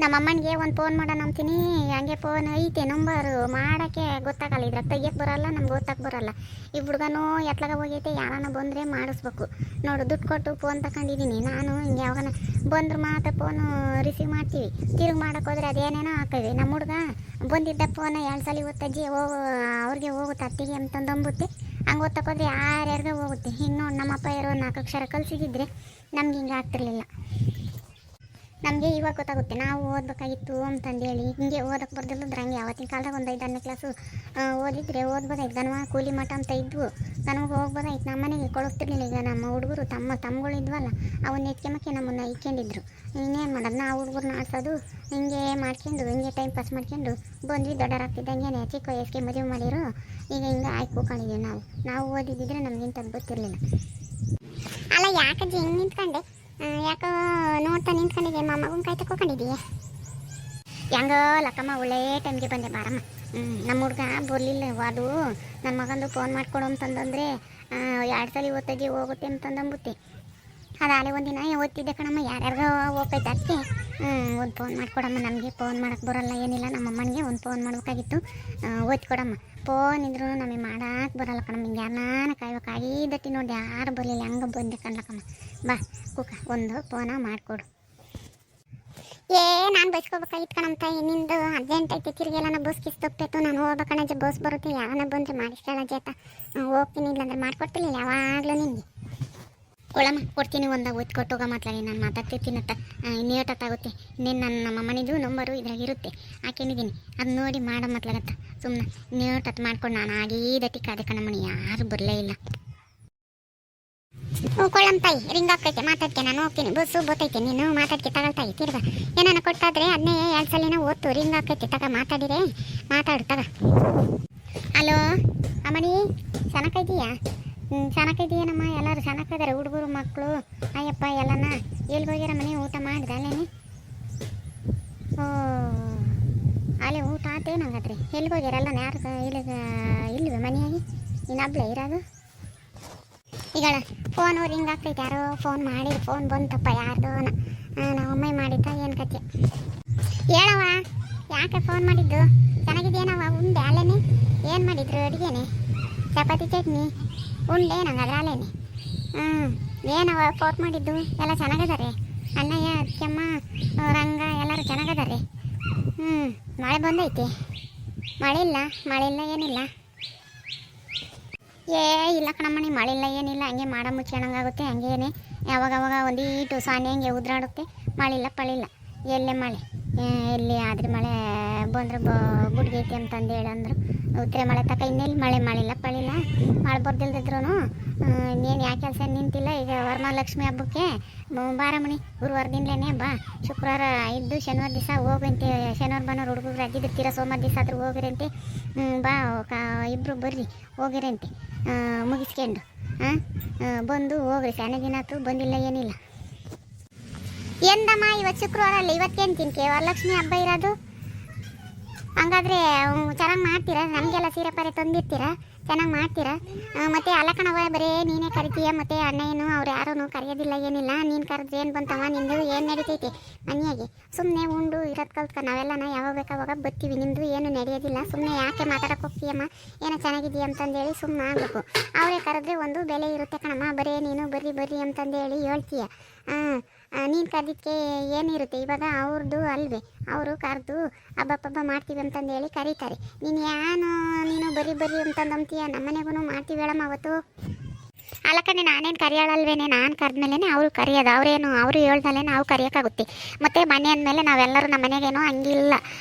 ನಮ್ಮಮ್ಮನಿಗೆ ಒಂದು ಫೋನ್ ಮಾಡೋಣ ಅಂತೀನಿ, ಹಂಗೆ ಫೋನ್ ಐತೆ ನಂಬರು ಮಾಡೋಕ್ಕೆ ಗೊತ್ತಾಗಲ್ಲ, ಇದ್ರಾಗ ತೆಗಿಯಕ್ಕೆ ಬರೋಲ್ಲ, ನಮ್ಗೆ ಗೊತ್ತಾಗ ಬರೋಲ್ಲ. ಈ ಹುಡುಗನೂ ಎತ್ಲಾಗ ಹೋಗೈತೆ, ಯಾರನ್ನ ಬಂದರೆ ಮಾಡಿಸ್ಬೇಕು ನೋಡು. ದುಡ್ಡು ಕೊಟ್ಟು ಫೋನ್ ತಗೊಂಡಿದ್ದೀನಿ ನಾನು, ಹಿಂಗೆ ಯಾವಾಗ ಬಂದ್ರೆ ಮಾತ್ರ ಫೋನು ರಿಸೀವ್ ಮಾಡ್ತೀವಿ. ತಿರುಗಿ ಮಾಡೋಕೆ ಹೋದ್ರೆ ಅದೇನೇನೋ ಹಾಕೇವಿ. ನಮ್ಮ ಹುಡುಗ ಬಂದಿದ್ದ ಫೋನ 2 ಸಲ ಒತ್ತಜ್ಜಿ ಅವ್ರಿಗೆ ಹೋಗುತ್ತೆ ಅತ್ತಿಗೆ ಅಂತಂದು ಅಂಬುತ್ತೆ. ಹಂಗೆ ಓದ್ತಕ್ಕೋದ್ರೆ ಯಾರ್ಯಾರಿಗೆ ಹೋಗುತ್ತೆ. ಹಿಂಗೆ ನೋಡಿ ನಮ್ಮಪ್ಪ ಇರೋ 4 ಅಕ್ಷರ ಕಲಿಸಿದ್ರೆ ನಮ್ಗೆ ಹಿಂಗೆ ಆಗ್ತಿರ್ಲಿಲ್ಲ. ನಮಗೆ ಇವಾಗ ಗೊತ್ತಾಗುತ್ತೆ ನಾವು ಓದಬೇಕಾಗಿತ್ತು ಅಂತಂದೇಳಿ. ಹಿಂಗೆ ಓದಕ್ಕೆ ಬರ್ದಿಲ್ಲದ್ರೆ ಹಂಗೆ ಯಾವತ್ತಿನ ಕಾಲದಾಗ ಒಂದು 5-6ನೇ ಕ್ಲಾಸು ಓದಿದ್ರೆ ಓದ್ಬೋದಾಯ್ತು. ಗನವ ಕೂಲಿ ಮಠ ಅಂತ ಇದ್ವು, ಗನವಾಗ ಹೋಗ್ಬೋದಾಯ್ತು. ನಮ್ಮ ಮನೆಗೆ ಕಳಿಸ್ತಿರ್ಲಿಲ್ಲ. ಈಗ ನಮ್ಮ ಹುಡುಗರು ತಮ್ಮಗಳು ಇದ್ವಲ್ಲ, ಅವನ್ನ ಎತ್ಕೊಂಬಕ್ಕೆ ನಮ್ಮನ್ನು ಇಕ್ಕೊಂಡಿದ್ರು. ಇನ್ನೇನು ಮಾಡೋದು, ನಾವು ಹುಡುಗರನ್ನ ಆಡ್ಸೋದು ಹಿಂಗೆ ಮಾಡ್ಕೊಂಡು ಹಿಂಗೆ ಟೈಮ್ ಪಾಸ್ ಮಾಡ್ಕೊಂಡು ಬಂದ್ವಿ. ದೊಡ್ಡರಾಗ್ತಿದ್ದಂಗೆ ಚಿಕ್ಕ ವಯಸ್ಸಿಗೆ ಮದುವೆ ಮಾಡಿರೋ ಈಗ ಹಿಂಗೆ ಆಯ್ಕೆ ಕೂಕೊಂಡಿದ್ದೀವಿ. ನಾವು ಓದಿದ್ದಿದ್ರೆ ನಮಗಿಂತದ್ದು ಗೊತ್ತಿರಲಿಲ್ಲ. ಅಲ್ಲ ಯಾಕಜ್ಜಿ ಹಿಂಗೆ ನಿಂತ್ಕೊಂಡೆ? ಯಾಕೋ ನೋಡ್ತಾ ನಿಂತ್ಕೊಂಡಿದ್ದೆ, ಮಗನ ಕೈ ತಗೊಂಡಿದ್ದೀಯ? ಹೆಂಗೋ ಲಕ್ಕಮ್ಮ ಒಳ್ಳೆ ಟೈಮ್ಗೆ ಬಂದೆ ಬಾರಮ್ಮ. ನಮ್ಮ ಹುಡುಗ ಬರಲಿಲ್ಲ. ಅದು ನನ್ನ ಮಗಂದು ಫೋನ್ ಮಾಡಿಕೊಡು ಅಂತಂದ್ರೆ 2 ಸಲ ಓದ್ತಜ್ಜಿ ಹೋಗುತ್ತೆ ಅಂತಂದಂಬುತ್ತೆ. ಅದಾಲೆ ಒಂದಿನ ಓದ್ತಿದ್ದೆ ಕಣಮ್ಮ, ಯಾರ್ಯಾರಿಗೋ ಹೋಗ್ತೈತೆ ಅದಕ್ಕೆ ಒಂದು ಫೋನ್ ಮಾಡಿಕೊಡಮ್ಮ. ನಮಗೆ ಫೋನ್ ಮಾಡೋಕ್ಕೆ ಬರೋಲ್ಲ ಏನಿಲ್ಲ. ನಮ್ಮ ಅಮ್ಮನಿಗೆ ಒಂದು ಫೋನ್ ಮಾಡಬೇಕಾಗಿತ್ತು, ಓದ್ಕೊಡಮ್ಮ. ಫೋನ್ ಇದ್ರೂ ನಮಗೆ ಮಾಡೋಕ್ಕೆ ಬರೋಲ್ಲ ಕಣಮ್ಮ. ಹಿಂಗೆ ಯಾರನ್ನ ಕಾಯ್ಬೇಕಾಗಿದ್ದಟ್ಟಿ ನೋಡಿ ಯಾರು ಬರಲಿಲ್ಲ, ಹಂಗೆ ಬಂದೆ ಕಣ್ಲಕ್ಕಮ್ಮ. ಬಾ ಕುಕ್ಕ ಒಂದು ಫೋನ ಮಾಡಿಕೊಡು. ನಾನು ಬಸ್ಕೋಬೇಕಾಗಿತ್ತು ಕಣಂತ. ನಿಂದು ಅರ್ಜೆಂಟ್ ಐತೆ, ತಿರುಗೆಲ್ಲ ಬಸ್ ಕಿಸ್ತೋಗ್ತಾಯಿತ್ತು. ನಾನು ಹೋಗ್ಬೇಕಣ್ಣಜ್ಜಿ, ಬಸ್ ಬರುತ್ತೆ, ಯಾರನ್ನ ಬಂದರೆ ಮಾಡಿಸ್ಕೊಳ್ಳಜ್ಜಿ ಆತ. ಹೋಗ್ತೀನಿ, ಇಲ್ಲಾಂದ್ರೆ ಮಾಡಿಕೊಡ್ತಿರ್ಲಿಲ್ಲ ಯಾವಾಗಲೂ ನಿನಗೆ. ಕೊಳಮ್ಮ ಕೊಡ್ತೀನಿ, ಒಂದಾಗ ಒತ್ತು ಕೊಟ್ಟೋಗ ಮಾತಾಡಿ. ನಾನು ಮಾತಾಡ್ತಿರ್ತೀನತ್ತ, ಇನ್ನೇಟಾಗುತ್ತೆ. ಇನ್ನೇನು ನಮ್ಮ ಮನೆದು ನಂಬರು ಇದ್ರಾಗಿರುತ್ತೆ, ಹಾಕೊಂಡಿದ್ದೀನಿ. ಅದು ನೋಡಿ ಮಾಡೋ ಮತ್ಲಾಗತ್ತ. ಸುಮ್ಮನೆ ನೇಟತ್ತು ಮಾಡ್ಕೊಂಡು ನಾನು ಆಗೀದಟ್ಟಿ ಕಾದೆ ಕಣಮ್ಮನಿ, ಯಾರು ಬರಲೇ ಇಲ್ಲ. ಕೊಳಮ್ಮ ತಾಯಿ ರಿಂಗ್ ಆಗ್ತೈತೆ, ಮಾತಾಡ್ಕೆ. ನಾನು ಹೋಗ್ತೀನಿ, ಬಸ್ಸು ಬರ್ತೈತೆ, ನೀನು ಮಾತಾಡ್ಕೆ ತಗೊಳ್ತಾಯಿ. ತಿರ್ಗ ಏನಾನ ಕೊಟ್ಟಾದ್ರೆ ಅದನ್ನೇ 2 ಸಲಿನ ಓದ್ತು. ರಿಂಗ್ ಆಗ್ತೈತೆ, ತಗ ಮಾತಾಡಿರೆ ಮಾತಾಡು ತಗ. ಹಲೋ ಅಮ್ಮನಿ, ಚೆನ್ನಾಗಿದ್ದೀಯಾ? ಚೆನ್ನಾಗಿದ್ದೀಯನಮ್ಮ. ಎಲ್ಲರೂ ಚೆನ್ನಾಗಿದ್ದಾರೆ, ಹುಡುಗರು ಮಕ್ಕಳು ಅಯ್ಯಪ್ಪ ಎಲ್ಲನ. ಎಲ್ಲಿಗೋಗ್ಯಾರ ಮನೆ ಊಟ ಮಾಡಿದೆ ಅಲ್ಲೇನೆ? ಓ ಅಲ್ಲೇ ಊಟ ಆತೇ ನಂಗಾದ್ರೆ. ಎಲ್ಲಿಗೋಗ್ಯಾರ ಎಲ್ಲ? ಯಾರು ಇಲ್ವೇ ಮನೆಯಾಗಿ? ಇನ್ನೊಬ್ಳೆ ಇರೋದು? ಈಗಳ ಫೋನ್ ರಿಂಗ್ ಆಗ್ತೈತೆ, ಯಾರೋ ಫೋನ್ ಮಾಡಿದ್ರು. ಫೋನ್ ಬಂತಪ್ಪ ಯಾರ್ದೋ. ನಾವು ಅಮ್ಮ ಮಾಡಿದ್ದ. ಏನು ಕತೆ ಹೇಳವ? ಯಾಕೆ ಫೋನ್ ಮಾಡಿದ್ದು? ಚೆನ್ನಾಗಿದ್ದೇನವ? ಉಂಡೆ ಅಲ್ಲೇನೆ? ಏನು ಮಾಡಿದ್ರು ಅಡುಗೆನೆ? ಚಪಾತಿ ಚಟ್ನಿ ಉಂಡೆ ನಂಗಾದ್ರೆ ಅಲ್ಲೇನೆ? ಏನವ ಫೋನ್ ಮಾಡಿದ್ದು? ಎಲ್ಲ ಚೆನ್ನಾಗಿದ್ದಾರೆ? ಅಣ್ಣಯ್ಯ ಅಕ್ಕಮ್ಮ ರಂಗ ಎಲ್ಲರೂ ಚೆನ್ನಾಗಿದ್ದಾರೆ? ಮಳೆ ಬಂದೈತೆ? ಮಳೆ ಇಲ್ಲ ಏನಿಲ್ಲ? ಇಲ್ಲ ಕಣಮ್ಮನಿ, ಮಳೆ ಇಲ್ಲ ಏನಿಲ್ಲ. ಹಂಗೆ ಮಾಡ ಮುಚ್ಚಣಂಗಾಗುತ್ತೆ. ಹಂಗೇನೆ ಯಾವಾಗವಾಗ ಒಂದೀಟು ಸಾನೆ ಹಂಗೆ ಉದ್ರಾಡುತ್ತೆ. ಮಳಿಲ್ಲ ಪಳಿಲ್ಲ. ಎಲ್ಲೇ ಮಳೆ ಎಲ್ಲಿ ಆದರೆ ಮಳೆ ಬಂದ್ರೆ ಗುಡ್ಗೈತಿ ಅಂತಂದು ಹೇಳಂದ್ರು. ಉತ್ತರೆ ಮಳೆ ತಕ ಇನ್ನೆಲ್ಲಿ ಮಳಿಲ್ಲ ಪಳಿಲ್ಲ. ಮಳೆ ಬರ್ದಿಲ್ದಿದ್ರು ನೀನು ಯಾಕೆ ಕೆಲಸ ನಿಂತಿಲ್ಲ? ಈಗ ವರಮಹಾಲಕ್ಷ್ಮಿ ಹಬ್ಬಕ್ಕೆ ಬಾರಮಣಿ, ಗುರುವಾರದಿಂದಲೇ ಬಾ. ಶುಕ್ರವಾರ ಇದ್ದು ಶನಿವಾರ ದಿವಸ ಹೋಗಂತೆ. ಶನಿವಾರ ಭಾನುವಾರ ಹುಡುಗರು ರಜೆ ಬಿಡ್ತೀರ, ಸೋಮವಾರ ದಿವಸ ಆದ್ರೂ ಹೋಗಿರಂತೆ. ಬಾ ಇಬ್ಬರು ಬರ್ರಿ, ಹೋಗಿರಂತೆ ಮುಗಿಸ್ಕೊಂಡು ಬಂದು ಹೋಗ್ರಿ. ಚೆನ್ನಾಗಿನಾತು, ಬಂದಿಲ್ಲ ಏನಿಲ್ಲ. ಎಂದಮ್ಮ ಇವತ್ತು ಶುಕ್ರವಾರ ಅಲ್ಲ, ಇವತ್ತೇನು ತಿನ್ಕೆ? ವರಲಕ್ಷ್ಮಿ ಹಬ್ಬ ಇರೋದು. ಹಂಗಾದ್ರೆ ಚೆನ್ನಾಗಿ ಮಾಡ್ತೀರಾ? ನಮಗೆಲ್ಲ ಸೀರೆ ಪಾರೆ ತಂದಿರ್ತೀರಾ, ಚೆನ್ನಾಗಿ ಮಾಡ್ತೀರಾ? ಮತ್ತು ಅಲಕಣವ ಬರೀ ನೀನೇ ಕರಿತೀಯ, ಮತ್ತು ಅಣ್ಣಯ್ಯನು ಅವ್ರು ಯಾರೂ ಕರೆಯೋದಿಲ್ಲ ಏನಿಲ್ಲ. ನೀನು ಕರೆದ್ರೆ ಏನು ಬಂತವ? ನಿಂದು ಏನು ನಡೀತೈತಿ ಮನೆಯಾಗೆ? ಸುಮ್ಮನೆ ಉಂಡು ಇರೋದು ಕಲ್ತ್ಕ. ನಾವೆಲ್ಲನ ಯಾವಾಗ ಬೇಕಾವಾಗ ಬರ್ತೀವಿ, ನಿಂದು ಏನು ನಡೆಯೋದಿಲ್ಲ. ಸುಮ್ಮನೆ ಯಾಕೆ ಮಾತಾಡೋಕೆ ಹೋಗ್ತೀಯಮ್ಮ? ಏನೋ ಚೆನ್ನಾಗಿದೆಯಾ ಅಂತಂದೇಳಿ ಸುಮ್ಮನೆ ಆಗಬೇಕು. ಅವರೇ ಕರೆದ್ರೆ ಒಂದು ಬೆಲೆ ಇರುತ್ತೆ ಕಣಮ್ಮ. ಬರೀ ನೀನು ಬರ್ರಿ ಅಂತಂದೇಳಿ ಹೇಳ್ತೀಯ. ನೀನು ಕರೆದಿದ್ದಕ್ಕೆ ಏನಿರುತ್ತೆ? ಇವಾಗ ಅವ್ರದ್ದು ಅಲ್ವೇ, ಅವರು ಕರೆದು ಹಬ್ಬ ಮಾಡ್ತೀವಿ ಅಂತಂದೇಳಿ ಕರೀತಾರೆ. ನೀನು ಬರ್ರಿ ಅಂತಂದಂತೀಯ. ನಮ್ಮನೆಗೂ ಮಾಡ್ತೀವಿ ಹೇಳಮ್ಮ ಅವತ್ತು. ಅಲ್ಲ ಕಣೆ, ನಾನೇನು ಕರೆಯೋಳಲ್ವೇನೆ? ನಾನು ಕರೆದ್ಮೇಲೆ ಅವರು ಕರೆಯೋದು. ಅವರು ಹೇಳ್ದಲ್ಲೇ ನಾವು ಕರೆಯೋಕ್ಕಾಗುತ್ತೆ. ಮತ್ತು ಮನೆ ಅಂದಮೇಲೆ ನಾವೆಲ್ಲರೂ ನಮ್ಮ ಮನೆಗೇನೋ ಹಂಗಿಲ್ಲ,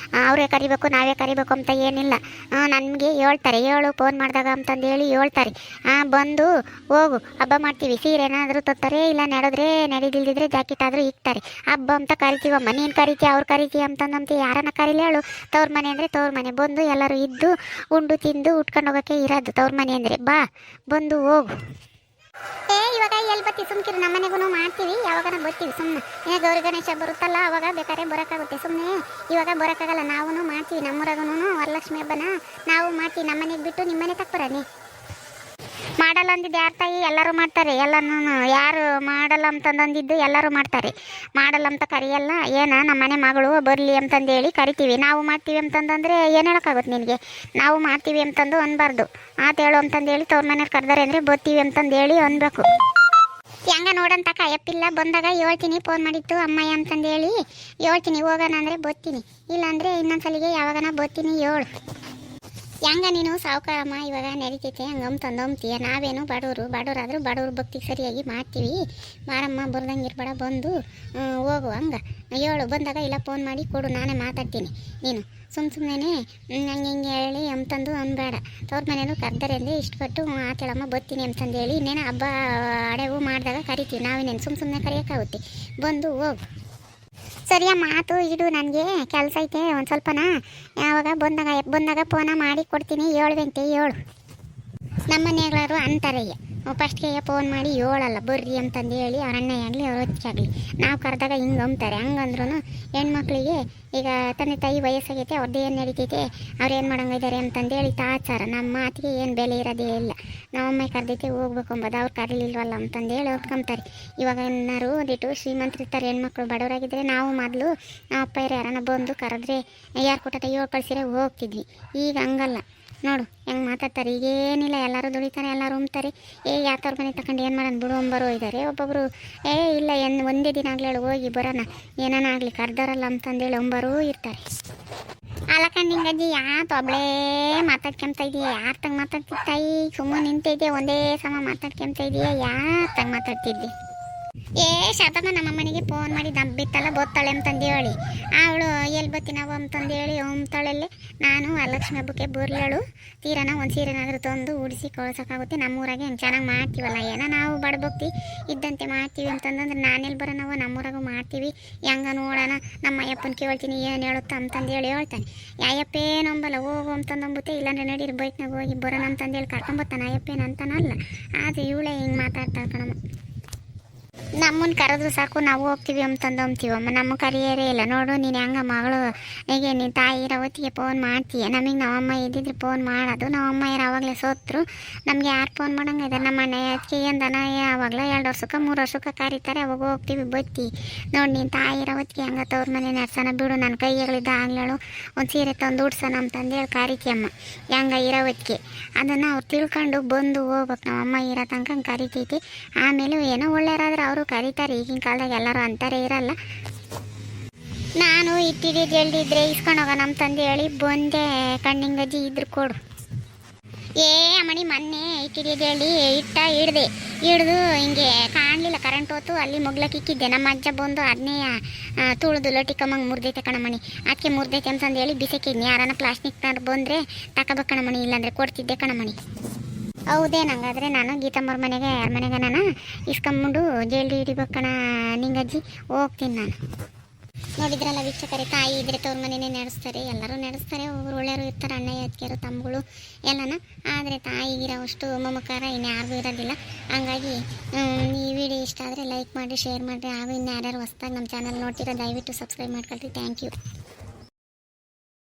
ಅವರೇ ಕರಿಬೇಕು ನಾವೇ ಕರಿಬೇಕು ಅಂತ ಏನಿಲ್ಲ. ನನಗೆ ಹೇಳ್ತಾರೆ, ಫೋನ್ ಮಾಡಿದಾಗ ಅಂತಂದೇಳಿ ಹೇಳ್ತಾರೆ. ಬಂದು ಹೋಗು ಹಬ್ಬ ಮಾಡ್ತೀವಿ. ಸೀರೆ ಏನಾದರೂ ತೊತ್ತಾರೆ, ಇಲ್ಲ ನಡೆದಿಲ್ದಿದ್ರೆ ಜಾಕೆಟ್ ಆದರೂ ಇಕ್ತಾರೆ. ಹಬ್ಬ ಅಂತ ಕರಿತೀವಮ್ಮ. ನೀನು ಕರಿತೀಯ, ಅವ್ರು ಕರಿತೀಯ ಅಂತಂದಂತೆ ಯಾರನ್ನ ಕರೀಲಿ ಹೇಳು? ತವ್ರ ಮನೆ ಅಂದರೆ ತವ್ರ ಮನೆ. ಬಂದು ಎಲ್ಲರೂ ಇದ್ದು ಉಂಡು ತಿಂದು ಉಟ್ಕೊಂಡು ಹೋಗೋಕ್ಕೆ ಇರೋದು ತವ್ರ ಮನೆ ಅಂದರೆ. ಬಾ ಬಂದು ಹೋಗು. ಇವಾಗ ಎಲ್ಲಿ ಬರ್ತೀವಿ? ಸುಮ್ಕಿರು, ನಮ್ಮ ಮನೆಗೂ ಮಾಡ್ತೀವಿ, ಯಾವಾಗ ಬರ್ತೀವಿ. ಸುಮ್ಮನೆ ಗೌರಿ ಗಣೇಶ ಬರುತ್ತಲ್ಲ ಅವಾಗ ಬೇಕಾದ್ರೆ ಬರೋಕ್ಕಾಗುತ್ತೆ. ಸುಮ್ಮನೆ ಇವಾಗ ಬರೋಕ್ಕಾಗಲ್ಲ. ನಾವು ಮಾಡ್ತೀವಿ, ನಮ್ಮೂರಾಗೂ ವರಲಕ್ಷ್ಮಿ ಹಬ್ಬನ ನಾವು ಮಾಡ್ತೀವಿ. ನಮ್ಮ ಮನೆಗೆ ಬಿಟ್ಟು ನಿಮ್ಮ ಮನೆ ತಕ್ಬರನಿ. ಮಾಡಲ್ಲ ಅಂದಿದ್ದು ಯಾರು ತಾಯಿ, ಎಲ್ಲರೂ ಮಾಡ್ತಾರೆ. ಎಲ್ಲನೂ ಯಾರು ಮಾಡಲ್ಲ ಅಂತಂದಿದ್ದು ಎಲ್ಲರೂ ಮಾಡ್ತಾರೆ. ಮಾಡಲ್ಲ ಅಂತ ಕರಿಯಲ್ಲ. ಏನ ನಮ್ಮ ಮನೆ ಮಗಳು ಬರಲಿ ಅಂತಂದೇಳಿ ಕರಿತೀವಿ. ನಾವು ಮಾಡ್ತೀವಿ ಅಂತಂದ್ರೆ ಏನು ಹೇಳೋಕ್ಕಾಗುತ್ತೆ ನಿನಗೆ? ನಾವು ಮಾಡ್ತೀವಿ ಅಂತಂದು ಅನ್ಬಾರ್ದು. ಹೇಳು ಅಂತಂದೇಳಿ ತವ್ರ ಮನೆಯವ್ರು ಕರೆದಾರೆ ಅಂದರೆ ಬರ್ತೀವಿ ಅಂತಂದೇಳಿ ಅನ್ಬೇಕು. ಹೆಂಗ ನೋಡಂತ ಕಾಯಪ್ಪಿಲ್ಲ. ಬಂದಾಗ ಹೇಳ್ತೀನಿ, ಫೋನ್ ಮಾಡಿತ್ತು ಅಮ್ಮಯ್ಯ ಅಂತಂದೇಳಿ ಹೇಳ್ತೀನಿ. ಹೋಗೋಣ ಅಂದರೆ ಬರ್ತೀನಿ, ಇಲ್ಲಾಂದರೆ ಇನ್ನೊಂದ್ಸಲಿಗೆ ಯಾವಾಗನ ಬರ್ತೀನಿ ಹೇಳು. ಹೆಂಗ ನೀನು ಸಾವುಕಾರಮ್ಮ ಇವಾಗ ನಡೀತೈತೆ ಹಂಗಂತಂದಂತೀಯ. ನಾವೇನು ಬಡವರಾದರೂ ಬಡವ್ರ ಭಕ್ತಿಗೆ ಸರಿಯಾಗಿ ಮಾಡ್ತೀವಿ. ಬಾರಮ್ಮ ಬರ್ದಂಗೆ ಇರ್ಬೇಡ, ಬಂದು ಹೋಗು. ಹಂಗೆ ಹೇಳು. ಬಂದಾಗ ಇಲ್ಲ ಫೋನ್ ಮಾಡಿ ಕೊಡು, ನಾನೇ ಮಾತಾಡ್ತೀನಿ. ನೀನು ಸುಮ್ಮನೆ ಹಂಗೆ ಹಿಂಗೆ ಹೇಳಿ ಅಂತಂದು ಅನ್ಬೇಡ. ತವ್ರ ಮನೇನು ಕರ್ದರೆ ಅಂದರೆ ಇಷ್ಟು ಕೊಟ್ಟು ಆತೇಳಮ್ಮ ಬರ್ತೀನಿ ಅಂತಂದು ಹೇಳಿ ಇನ್ನೇನು ಹಬ್ಬ ಅಡೆವು ಮಾಡಿದಾಗ ಕರಿತೀವಿ. ನಾವೇನೇನು ಸುಮ್ಮನೆ ಕರೆಯೋಕ್ಕಾಗುತ್ತೆ. ಬಂದು ಹೋಗು. ಸರಿಯ ಮಾತು ಇಡು, ನನಗೆ ಕೆಲಸ ಐತೆ ಒಂದು ಸ್ವಲ್ಪನ. ಯಾವಾಗ ಬಂದಾಗ ಫೋನ ಮಾಡಿ ಕೊಡ್ತೀನಿ. ಹೇಳ್ದಂತೆ ಹೇಳು. ನಮ್ಮ ಮನೆಗಳವರು ಅಂತಾರೆ ಫಸ್ಟ್ಗೆ ಫೋನ್ ಮಾಡಿ ಹೇಳಲ್ಲ ಬರ್ರಿ ಅಂತಂದು ಹೇಳಿ, ಅವ್ರ ಅಣ್ಣ ಆಗಲಿ ಅವ್ರ ಹೊತ್ತಿಗೆ ಆಗಲಿ ನಾವು ಕರೆದಾಗ ಹಿಂಗೆ ಅಂತಾರೆ. ಹಂಗಂದ್ರೂ ಹೆಣ್ಮಕ್ಳಿಗೆ ಈಗ ತಂದೆ ತಾಯಿ ವಯಸ್ಸಾಗೈತೆ, ಅವ್ರದ್ದು ಏನು ನಡೀತೈತೆ, ಅವ್ರು ಏನು ಮಾಡಂಗಿದ್ದಾರೆ ಅಂತಂದೇಳಿ ತಾಚಾರ. ನಮ್ಮ ಮಾತಿಗೆ ಏನು ಬೆಲೆ ಇರೋದೇ ಇಲ್ಲ. ನಮ್ಮಮ್ಮ ಕರೆದೈತೆ ಹೋಗ್ಬೇಕು ಅಂಬೋದು, ಅವ್ರು ಕರೀಲಿಲ್ವಲ್ಲ ಅಂತಂದೇಳಿ ಹೊತ್ಕೊಂತಾರೆ. ಇವಾಗ ಏನಾರು ಒಂದಿಟ್ಟು ಶ್ರೀಮಂತರಿರ್ತಾರೆ ಹೆಣ್ಮಕ್ಳು. ಬಡವರಾಗಿದ್ದರೆ ನಾವು ಮೊದಲು ನಮ್ಮ ಅಪ್ಪ ಯಾರನ್ನ ಬಂದು ಕರೆದ್ರೆ ಯಾರು ಕೊಟ್ಟ ಹೇಳಿ ಕಳಿಸಿರೆ ಹೋಗ್ತಿದ್ವಿ. ಈಗ ಹಂಗಲ್ಲ ನೋಡು ಹೆಂಗೆ ಮಾತಾಡ್ತಾರೆ. ಈಗೇನಿಲ್ಲ, ಎಲ್ಲರೂ ದುಡಿತಾರೆ, ಎಲ್ಲರೂ ಉಮ್ತಾರೆ. ಯಾತವ್ರ ಮನೆ ತಗೊಂಡು ಏನು ಮಾಡೋಣ ಬಿಡು ಅಂಬರೋ ಇದ್ದಾರೆ. ಒಬ್ಬೊಬ್ಬರು ಇಲ್ಲ ಒಂದೇ ದಿನ ಆಗಲಿ ಹೇಳಿ ಹೋಗಿ ಬರೋಣ, ಏನಾನ ಆಗಲಿ ಕರ್ದಾರಲ್ಲ ಅಂತಂದೇಳಿ ಅಂಬರೂ ಇರ್ತಾರೆ. ಅಲಕಂಡು ಹಿಂಗಜ್ಜಿ ಯಾತು ಒಬ್ಳೇ ಮಾತಾಡ್ಕೊಂತ ಇದೆಯಾ? ಯಾರು ತಂಗೆ ಮಾತಾಡ್ತಿತ್ತಾಯಿ? ಸುಮ್ಮನೆ ನಿಂತಿದ್ದೆ ಒಂದೇ ಸಮ ಮಾತಾಡ್ಕೊಂತ ಇದೆಯಾ? ಯಾರು ತಂಗೆ ಮಾತಾಡ್ತಿದ್ದೆ? ಶಾತಮ್ಮ ನಮ್ಮ ಮನೆಗೆ ಫೋನ್ ಮಾಡಿ ದಬ್ಬಿತ್ತಲ್ಲ ಬತ್ತಾಳೆ ಅಂತಂದು ಹೇಳಿ ಅವಳು ಎಲ್ಲಿ ಬತ್ತೀನವ ಅಂತಂದೇಳಿ ಅಂತಾಳಲ್ಲಿ. ನಾನು ವರಲಕ್ಷ್ಮಿ ಹಬ್ಬಕ್ಕೆ ಬರ್ಲಳು ತೀರನ ಒಂದು ಸೀರೆನಾದರೂ ತಂದು ಉಡಿಸಿ ಕಳ್ಸೋಕ್ಕಾಗುತ್ತೆ. ನಮ್ಮೂರಾಗೆ ಹೆಂಗೆ ಚೆನ್ನಾಗಿ ಮಾಡ್ತೀವಲ್ಲ, ಏನೋ ನಾವು ಬಡಬಗ್ತಿ ಇದ್ದಂತೆ ಮಾಡ್ತೀವಿ ಅಂತಂದ್ರೆ ನಾನೆಲ್ಲಿ ಬರೋಣವ, ನಮ್ಮೂರಾಗೂ ಮಾಡ್ತೀವಿ. ಹೆಂಗ ನೋಡೋಣ ನಮ್ಮ ಅಯ್ಯಪ್ಪನ ಕೇಳ್ತೀನಿ ಏನು ಹೇಳುತ್ತಾ ಅಂತಂದೇಳಿ ಹೇಳ್ತಾನೆ. ಅಯ್ಯಪ್ಪೇನಂಬಲ್ಲ ಹೋಗು ಅಂತಂದಂಬುತ್ತೆ, ಇಲ್ಲಾಂದ್ರೆ ನಡೀರಿ ಬೈಕ್ನಾಗ ಹೋಗಿ ಬರೋಣ ಅಂತಂದೇಳಿ ಕರ್ಕೊಂಬರ್ತಾನೆ. ಅಯ್ಯಪ್ಪೇನು ಅಂತಾನಲ್ಲ, ಆದರೆ ಇವಳೇ ಹಿಂಗೆ ಮಾತಾಡ್ತಾಳೆ ಕಣಮ್ಮ. ನಮ್ಮನ್ನು ಕರೆದ್ರು ಸಾಕು ನಾವು ಹೋಗ್ತೀವಿ ಅಂತಂದು ಅಂತೀವಮ್ಮ. ನಮ್ಮ ಕರಿಯರೇ ಇಲ್ಲ ನೋಡು. ನೀನು ಹೆಂಗ ಮಗಳು ಹೇಗೆ ನೀನು ತಾಯಿ ಇರೋ ಹೊತ್ತಿಗೆ ಫೋನ್ ಮಾಡ್ತೀಯ. ನಮಗೆ ನಮ್ಮಮ್ಮ ಇದ್ದಿದ್ರೆ ಫೋನ್ ಮಾಡೋದು. ನಮ್ಮಮ್ಮ ಆವಾಗಲೇ ಸೋತ್ರು, ನಮಗೆ ಯಾರು ಫೋನ್ ಮಾಡಂಗಿದೆ? ನಮ್ಮ ಅಣ್ಣ ಅದಕ್ಕೆ ಎಂದನ ಯಾವಾಗಲೂ 2 ವರ್ಷಕ್ಕೆ 3 ವರ್ಷಕ್ಕೆ ಕರೀತಾರೆ, ಅವಾಗ ಹೋಗ್ತೀವಿ ಬತ್ತಿ. ನೋಡಿ ನೀನು ತಾಯಿ ಇರೋ ಹೊತ್ತಿಗೆ ಹೆಂಗ ತವ್ರ ಮನೆ ನಡ್ಸೋಣ ಬಿಡು, ನನ್ನ ಕೈಗಳಿದ್ದ ಆಗ್ಲೇಳು ಒಂದು ಸೀರೆ ತಂದು ಉಡ್ಸೋಣ ಅಂತಂದೇಳಿ ಕರಿತೀಯಮ್ಮ. ಹೆಂಗ ಇರೋ ಹೊತ್ತಿಗೆ ಅದನ್ನು ಅವ್ರು ತಿಳ್ಕೊಂಡು ಬಂದು ಹೋಗ್ಬೇಕು. ನಮ್ಮಮ್ಮ ಇರೋ ತನಕ ಕರಿತೈತಿ. ಆಮೇಲೆ ಏನೋ ಒಳ್ಳೆಯರಾದ್ರೆ ಅವರು ಕರೀತಾರೆ. ಈಗಿನ ಕಾಲದಾಗ ಎಲ್ಲರೂ ಅಂತಾರೆ ಇರಲ್ಲ. ನಾನು ಇಟ್ಟಿದ್ದು ಎಲ್ದಿದ್ರೆ ಇಸ್ಕೊಂಡು ಹೋಗೋಣ ಅಂತಂದು ಹೇಳಿ ಬಂದೆ. ಕಣ್ಣಿಂಗಜ್ಜಿ ಇದ್ರು ಕೊಡು. ಅಮ್ಮಣಿ ಮೊನ್ನೆ ಇಟ್ಟಿದ್ದು ಹೇಳಿ ಹಿಡ್ದು ಹಿಂಗೆ ಕಾಣಲಿಲ್ಲ, ಕರೆಂಟ್ ಹೋತು. ಅಲ್ಲಿ ಮೊಗ್ಲಕ್ಕೆ ಇಕ್ಕಿದ್ದೆ. ನಮ್ಮ ಅಜ್ಜ ಬಂದು ಅದನ್ನೇ ತುಳಿದು ಲಟಿಕಮ್ಮಂಗೆ ಮುರಿದೈತೆ ಕಣಮಣಿ. ಅದಕ್ಕೆ ಮುರಿದೈತೆ ಅಂತಂದು ಹೇಳಿ ಬಿಸಿಕಿದ್ನಿ. ಯಾರನ್ನ ಪ್ಲಾಸ್ಟಿಕ್ ಬಂದರೆ ತಗೋಬೇಕು ಕಣಮಣಿ, ಇಲ್ಲಾಂದರೆ ಕೊಡ್ತಿದ್ದೆ ಕಣಮಣಿ. ಹೌದೇ? ನಂಗಾದರೆ ನಾನು ಗೀತಮ್ಮವ್ರ ಮನೆಗೆ ಯಾರ ಮನೆಗೆ ನಾನು ಇಸ್ಕೊಂಬಂಡು ಜೈಲ್ಡಿ ಹಿಡಿಬೇಕಣ ನಿಂಗಜ್ಜಿ. ಹೋಗ್ತೀನಿ ನಾನು. ನೋಡಿದ್ರಲ್ಲ ವೀಕ್ಷಕರೇ, ತಾಯಿ ಇದ್ರೆ ತವ್ರ ಮನೆಯೇ ನಡೆಸ್ತಾರೆ, ಎಲ್ಲರೂ ನಡೆಸ್ತಾರೆ. ಒಬ್ಬರು ಒಳ್ಳೆಯವರು ಇರ್ತಾರೆ, ಅಣ್ಣ ಅತ್ತಿಗೆರು ತಮ್ಮಗಳು ಎಲ್ಲನ. ಆದರೆ ತಾಯಿಗಿರೋ ಅಷ್ಟು ಮಮಕಾರ ಇನ್ಯಾರಿಗೂ ಇರೋದಿಲ್ಲ. ಹಂಗಾಗಿ ಈ ವಿಡಿಯೋ ಇಷ್ಟ ಆದರೆ ಲೈಕ್ ಮಾಡಿ, ಶೇರ್ ಮಾಡಿರಿ. ಹಾಗೂ ಇನ್ನು ಯಾರ್ಯಾರು ಹೊಸ್ದಾಗಿ ನಮ್ಮ ಚಾನಲ್ ನೋಡ್ತೀರೋ ದಯವಿಟ್ಟು ಸಬ್ಸ್ಕ್ರೈಬ್ ಮಾಡ್ಕೊಳ್ತೀವಿ. Thank you.